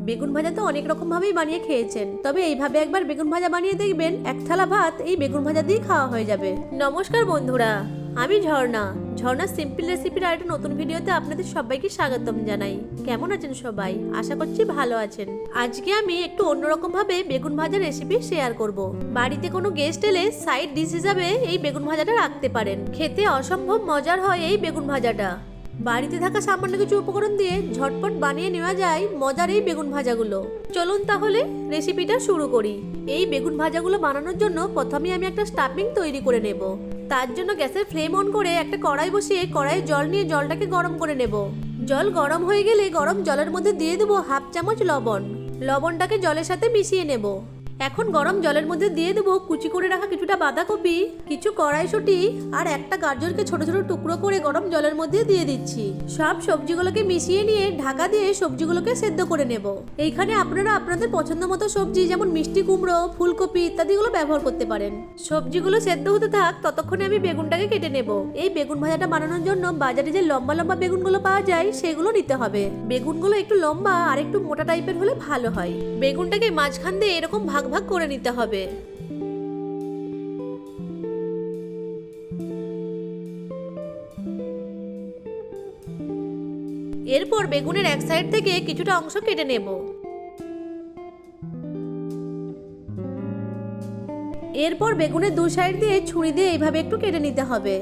বেগুন ভাজা তো অনেক রকম ভাবেই বানিয়ে খেয়েছেন, তবে এইভাবে একবার বেগুন ভাজা বানিয়ে দেখবেন, এক থালা ভাত এই বেগুন ভাজা দিয়ে খাওয়া হয়ে যাবে। নমস্কার বন্ধুরা, আমি ঝর্ণা। ঝর্ণার সিম্পল রেসিপির আরেকটা নতুন ভিডিওতে আপনাদের সবাইকে স্বাগতম জানাই। কেমন আছেন সবাই? আশা করছি ভালো আছেন। আজকে আমি একটু অন্যরকম ভাবে বেগুন ভাজা রেসিপি শেয়ার করব। বাড়িতে কোনো গেস্ট এলে সাইড ডিশ হিসাবে এই বেগুন ভাজাটা রাখতে পারেন। খেতে অসম্ভব মজার হয় এই বেগুন ভাজাটা। বাড়িতে থাকা সামান্য কিছু উপকরণ দিয়ে ঝটপট বানিয়ে নেওয়া যায় মজার এই বেগুন ভাজাগুলো। চলুন তাহলে রেসিপিটা শুরু করি। এই বেগুন ভাজাগুলো বানানোর জন্য প্রথমে আমি একটা স্টাফিং তৈরি করে নেব। তার জন্য গ্যাসের ফ্লেম অন করে একটা কড়াই বসিয়ে কড়াইয়ে জল নিয়ে জলটাকে গরম করে নেব। জল গরম হয়ে গেলে গরম জলের মধ্যে দিয়ে দেবো হাফ চামচ লবণ। লবণটাকে জলের সাথে মিশিয়ে নেব। এখন গরম জলের মধ্যে দিয়ে দেবো কুচি করে রাখা কিছুটা বাঁধাকপি, কিছু কড়াইশুঁটি আর একটা গাজরকে ছোট ছোট টুকরো করে গরম জলের মধ্যে দিয়ে দিচ্ছি। সব সবজিগুলোকে মিশিয়ে নিয়ে ঢাকা দিয়ে সবজিগুলোকে সেদ্ধ করে নেব। এইখানে আপনারা আপনাদের পছন্দ মতো সবজি যেমন মিষ্টি কুমড়ো, ফুলকপি ইত্যাদিগুলো ব্যবহার করতে পারেন। সবজিগুলো সেদ্ধ হতে থাক, ততক্ষণে আমি বেগুনটাকে কেটে নেব। এই বেগুন ভাজাটা বানানোর জন্য বাজারে যে লম্বা লম্বা বেগুনগুলো পাওয়া যায় সেগুলো নিতে হবে। বেগুনগুলো একটু লম্বা আর একটু মোটা টাইপের হলে ভালো হয়। বেগুনটাকে মাঝখান দিয়ে এরকম ভাগ ভাগ করে নিতে হবে। এরপর বেগুনের এক সাইড থেকে কিছুটা অংশ কেটে নেব। এরপর বেগুনের দু সাইড দিয়ে ছুরি দিয়ে এইভাবে একটু কেটে নিতে হবে।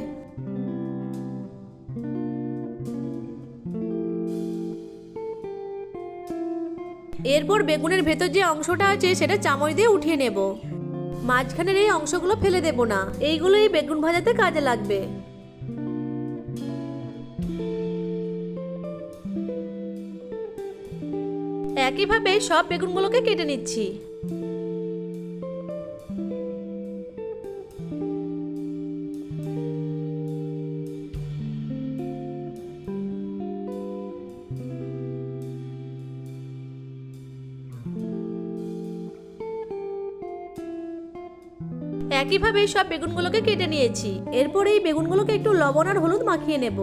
এরপর বেগুনের ভেতর যে অংশটা আছে সেটা চামচ দিয়ে উঠিয়ে নেব। মাঝখানের এই অংশগুলো ফেলে দেব না, এইগুলো এই বেগুন ভাজাতে কাজে লাগবে। একইভাবে সব বেগুনগুলোকে কেটে নিচ্ছি। একইভাবে সব বেগুনগুলোকে কেটে নিয়েছি। এরপর এই বেগুনগুলোকে একটু লবণ আর হলুদ মাখিয়ে নেব।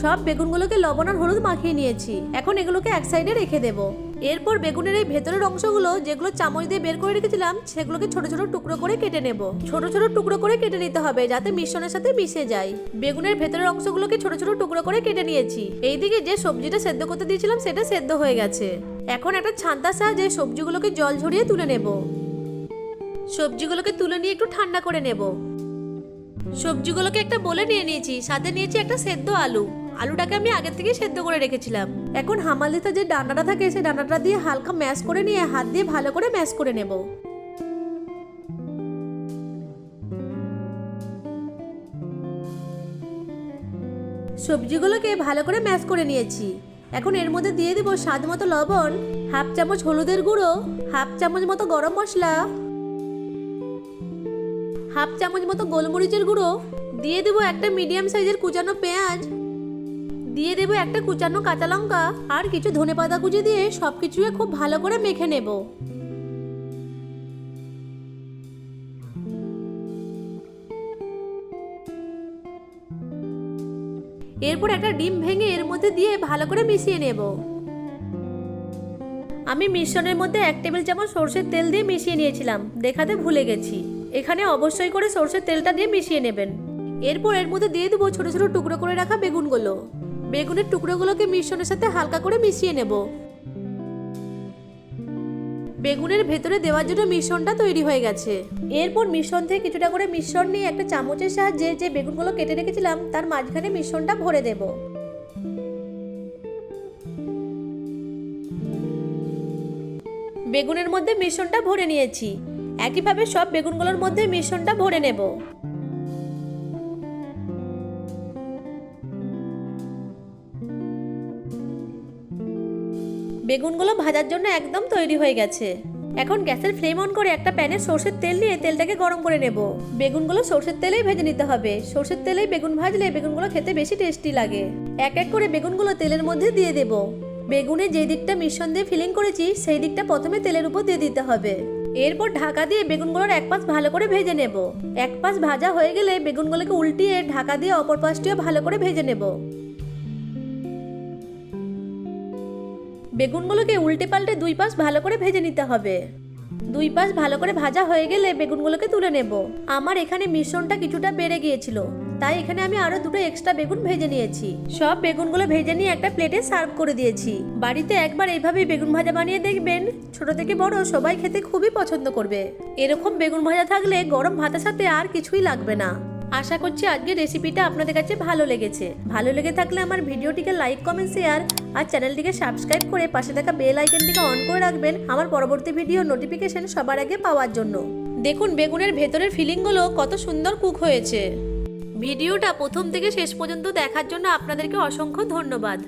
সব বেগুনগুলোকে লবণ আর হলুদ মাখিয়ে নিয়েছি। এখন এগুলোকে এক সাইডে রেখে দেব। এরপর বেগুনের এই ভেতরের অংশগুলো যেগুলো চামচ দিয়ে বের করে রেখেছিলাম সেগুলোকে ছোট ছোট টুকরো করে কেটে নেব। ছোট ছোট টুকরো করে কেটে নিতে হবে যাতে মিশ্রণের সাথে মিশে যায়। বেগুনের ভেতরের অংশগুলোকে ছোট ছোট টুকরো করে কেটে নিয়েছি। এইদিকে যে সবজিটা সেদ্ধ করতে দিয়েছিলাম সেটা সেদ্ধ হয়ে গেছে। এখন একটা ছান্তার সাহায্যে সবজিগুলোকে জল ঝরিয়ে তুলে নেব। সবজিগুলোকে তুলে নিয়ে একটু ঠান্ডা করে নেব। সবজিগুলোকে একটা বলে নিয়ে নিয়েছি, সাথে নিয়েছি একটা সেদ্ধ আলু। আলুটাকে আমি আগে থেকে সেদ্ধ করে রেখেছিলাম। এখন হামালিতে যে ডান্ডাটা থাকে সেই ডান্ডাটা দিয়ে হালকা ম্যাশ করে নিয়ে হাত দিয়ে ভালো করে ম্যাশ করে নেব। সবজিগুলোকে ভালো করে ম্যাশ করে নিয়েছি। এখন এর মধ্যে দিয়ে দেব স্বাদ মতো লবণ, হাফ চামচ হলুদের গুঁড়ো, হাফ চামচ মতো গরম মশলা, হাফ চামচ মতো গোলমরিচের গুঁড়ো, দিয়ে দেব একটা মিডিয়াম সাইজের কুচানো পেঁয়াজ, দিয়ে দেব একটা কুচানো কাঁচা লঙ্কা আর কিছু ধনেপাতা কুচি দিয়ে সবকিছুকে খুব ভালো করে মেখে নেব। এরপর একটা ডিম ভেঙে এর মধ্যে দিয়ে ভালো করে মিশিয়ে নেব। আমি মিশ্রণের মধ্যে 1 টেবিল চামচ সরষের তেল দিয়ে মিশিয়ে নিয়েছিলাম, দেখাতে ভুলে গেছি। এখানে অবশ্যই করে সরষের তেলটা দিয়ে মিশিয়ে নেবেন। এরপর এর মধ্যে দিয়ে দেবো ছোট ছোট টুকরো করে রাখা বেগুনগুলো। বেগুনের টুকরোগুলোকে মিশ্রণের সাথে হালকা করে মিশিয়ে নেব। বেগুনের ভেতরে দেওয়ার জন্য মিশ্রণটা তৈরি হয়ে গেছে। এরপর মিশ্রণ থেকে কিছুটা করে মিশ্রণ নিয়ে একটা চামচের সাহায্যে যে বেগুনগুলো কেটে রেখেছিলাম তার মাঝখানে মিশ্রণটা ভরে দেব। বেগুনের মধ্যে মিশ্রণটা ভরে নিয়েছি। একইভাবে সব বেগুনগুলোর মধ্যে মিশ্রণটা ভরে নেব। বেগুনগুলো ভাজার জন্য একদম তৈরি হয়ে গেছে। এখন গ্যাসের ফ্লেম অন করে একটা প্যানে সরষের তেল নিয়ে তেলটাকে গরম করে নেব। বেগুনগুলো সরষের তেলেই ভেজে নিতে হবে। সরষের তেলেই বেগুন ভাজলে বেগুনগুলো খেতে বেশি টেস্টি লাগে। এক এক করে বেগুনগুলো তেলের মধ্যে দিয়ে দেব। বেগুনে যে দিকটা মিশ্রণ দিয়ে ফিলিং করেছি সেই দিকটা প্রথমে তেলের উপর দিয়ে দিতে হবে। এরপর ঢাকা দিয়ে বেগুনগুলোর এক পাশ ভালো করে ভেজে নেব। এক পাশ ভাজা হয়ে গেলে বেগুনগুলোকে উল্টিয়ে ঢাকা দিয়ে অপর পাশটিও ভালো করে ভেজে নেব। বেগুনগুলোকে উল্টে পাল্টে দুই পাশ ভালো করে ভেজে নিতে হবে। দুই পাশ ভালো করে ভাজা হয়ে গেলে বেগুনগুলোকে তুলে নেব। আমার এখানে মিশ্রণটা কিছুটা বেড়ে গিয়েছিল, তাই এখানে আমি আরো দুটো এক্সট্রা বেগুন ভেজে নিয়েছি। সব বেগুনগুলো ভেজে নিয়ে একটা প্লেটে সার্ভ করে দিয়েছি। বাড়িতে একবার এইভাবেই বেগুন ভাজা বানিয়ে দেখবেন, ছোট থেকে বড় সবাই খেতে খুবই পছন্দ করবে। এরকম বেগুন ভাজা থাকলে গরম ভাতের সাথে আর কিছুই লাগবে না। আশা করছি আজকের রেসিপিটা আপনাদের কাছে ভালো লেগেছে। ভালো লেগে থাকলে আমার ভিডিওটিকে লাইক, কমেন্ট, শেয়ার আর চ্যানেলটিকে সাবস্ক্রাইব করে পাশে থাকা বেল আইকনটিকে অন করে রাখবেন আমার পরবর্তী ভিডিও নোটিফিকেশন সবার আগে পাওয়ার জন্য। দেখুন বেগুনের ভেতরের ফিলিংগুলো কত সুন্দর কুক হয়েছে। ভিডিওটা প্রথম থেকে শেষ পর্যন্ত দেখার জন্য আপনাদেরকে অসংখ্য ধন্যবাদ।